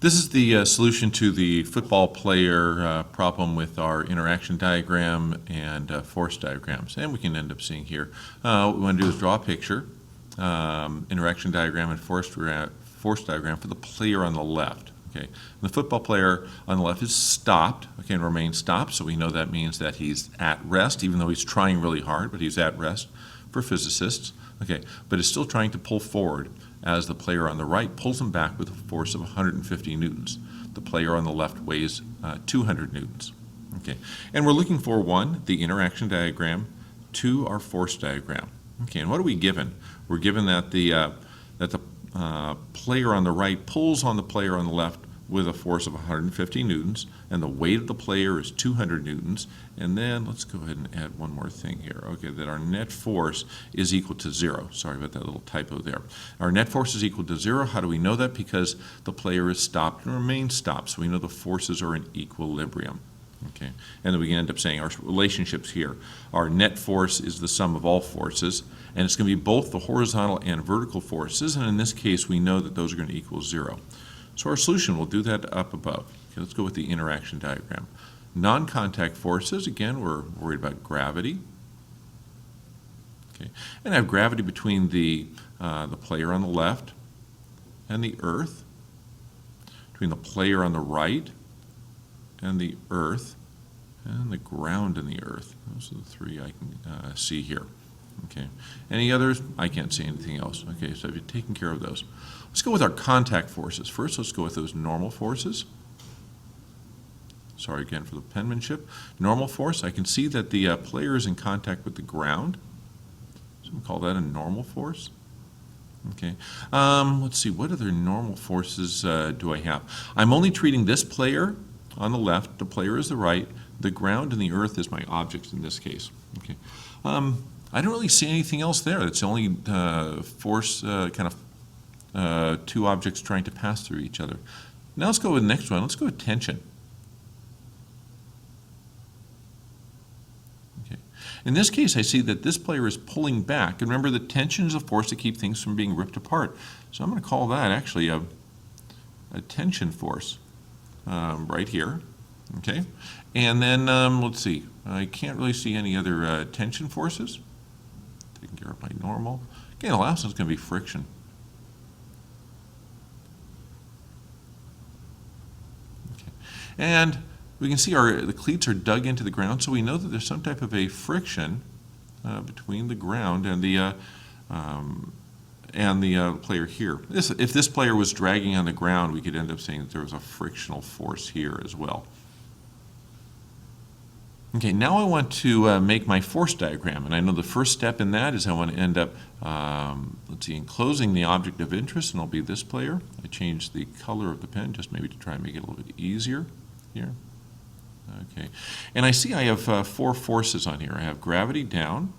This is the solution to the football player problem with our interaction diagram and force diagrams. And we can end up seeing here. What we want to do is draw a picture, interaction diagram and force diagram for the player on the left. Okay. And the football player on the left is stopped, okay, and remains stopped, so we know that means that he's at rest, even though he's trying really hard, but he's at rest for physicists. Okay, but is still trying to pull forward as the player on the right pulls him back with a force of 150 newtons. The player on the left weighs 200 newtons. Okay, and we're looking for 1, the interaction diagram, 2, our force diagram. Okay, and what are we given? We're given that the player on the right pulls on the player on the left with a force of 150 newtons, and the weight of the player is 200 newtons. And then let's go ahead and add one more thing here. Okay, that our net force is equal to 0. Sorry about that little typo there. Our net force is equal to 0. How do we know that? Because the player is stopped and remains stopped, so we know the forces are in equilibrium. Okay, and then we can end up saying our relationships here. Our net force is the sum of all forces, and it's going to be both the horizontal and vertical forces, and in this case we know that those are going to equal 0. So our solution, we'll do that up above. Okay, let's go with the interaction diagram. Non-contact forces, again, we're worried about gravity. Okay, and I have gravity between the player on the left and the earth, between the player on the right and the earth, and the ground and the earth. Those are the 3 I can see here. Okay. Any others? I can't see anything else. Okay, so I've taken care of those. Let's go with our contact forces. First, let's go with those normal forces. Sorry again for the penmanship. Normal force, I can see that the player is in contact with the ground. So we'll call that a normal force. Okay. Let's see, what other normal forces do I have? I'm only treating this player on the left, the player is the right, the ground and the earth is my objects in this case. Okay. I don't really see anything else there. It's only force, kind of 2 objects trying to pass through each other. Now let's go with the next one. Let's go with tension. Okay. In this case, I see that this player is pulling back. And remember, the tension is a force to keep things from being ripped apart. So I'm going to call that actually a tension force right here. Okay. And then let's see. I can't really see any other tension forces. Taking care of my normal. Again, the last one's going to be friction. Okay. And we can see the cleats are dug into the ground, so we know that there's some type of a friction between the ground and the player here. If this player was dragging on the ground, we could end up saying that there was a frictional force here as well. Okay, now I want to make my force diagram, and I know the first step in that is I want to end up, let's see, enclosing the object of interest, and it'll be this player. I changed the color of the pen just maybe to try and make it a little bit easier here. Okay, and I see I have 4 forces on here. I have gravity down.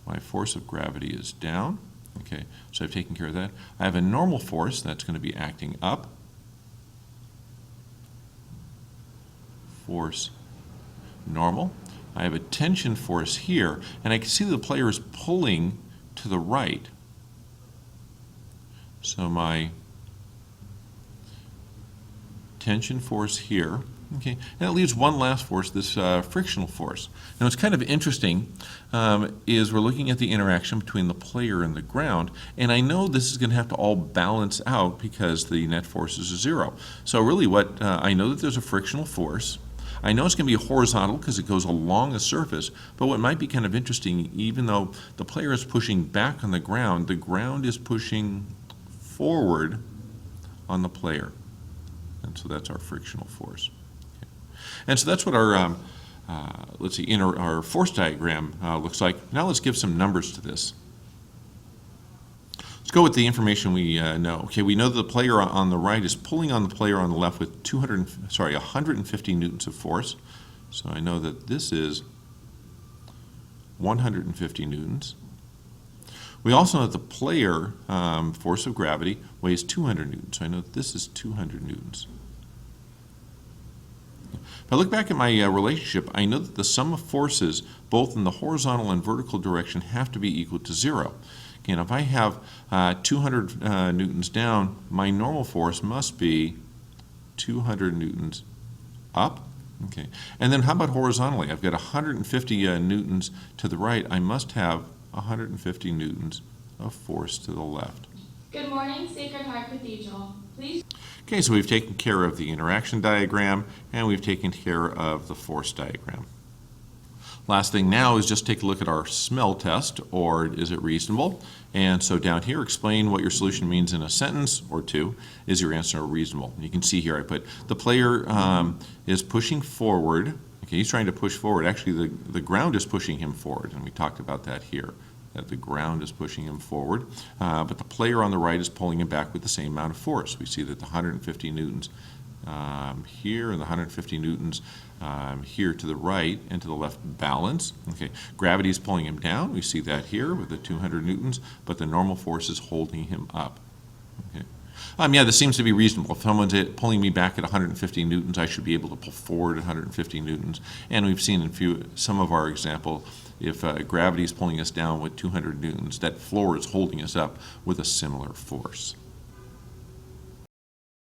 My force of gravity is down. Okay, so I've taken care of that. I have a normal force that's going to be acting up. Force normal. I have a tension force here, and I can see the player is pulling to the right. So my tension force here. Okay, and it leaves one last force, this frictional force. Now what's kind of interesting is we're looking at the interaction between the player and the ground, and I know this is going to have to all balance out because the net force is 0. So really what, I know that there's a frictional force. I know it's going to be horizontal because it goes along a surface, but what might be kind of interesting, even though the player is pushing back on the ground is pushing forward on the player. And so that's our frictional force. Okay. And so that's what our, let's see, our force diagram looks like. Now let's give some numbers to this. Let's go with the information we know. Okay, we know that the player on the right is pulling on the player on the left with 150 newtons of force. So I know that this is 150 newtons. We also know that the player force of gravity weighs 200 newtons. So I know that this is 200 newtons. If I look back at my relationship, I know that the sum of forces, both in the horizontal and vertical direction, have to be equal to 0. Again, if I have 200 newtons down, my normal force must be 200 newtons up. Okay, and then how about horizontally? I've got 150 newtons to the right. I must have 150 newtons of force to the left. Good morning, Sacred Heart Cathedral. Please. Okay, so we've taken care of the interaction diagram and we've taken care of the force diagram. Last thing now is just take a look at our smell test, or is it reasonable? And so down here, explain what your solution means in a sentence or two. Is your answer reasonable? You can see here I put the player is pushing forward. Okay, he's trying to push forward. Actually, the ground is pushing him forward, and we talked about that here, that the ground is pushing him forward. But the player on the right is pulling him back with the same amount of force. We see that the 150 newtons here and the 150 newtons here to the right and to the left balance. Okay, gravity is pulling him down. We see that here with the 200 newtons, but the normal force is holding him up. Okay. Yeah, this seems to be reasonable. If someone's pulling me back at 150 newtons, I should be able to pull forward at 150 newtons. And we've seen in some of our examples, if gravity is pulling us down with 200 newtons, that floor is holding us up with a similar force.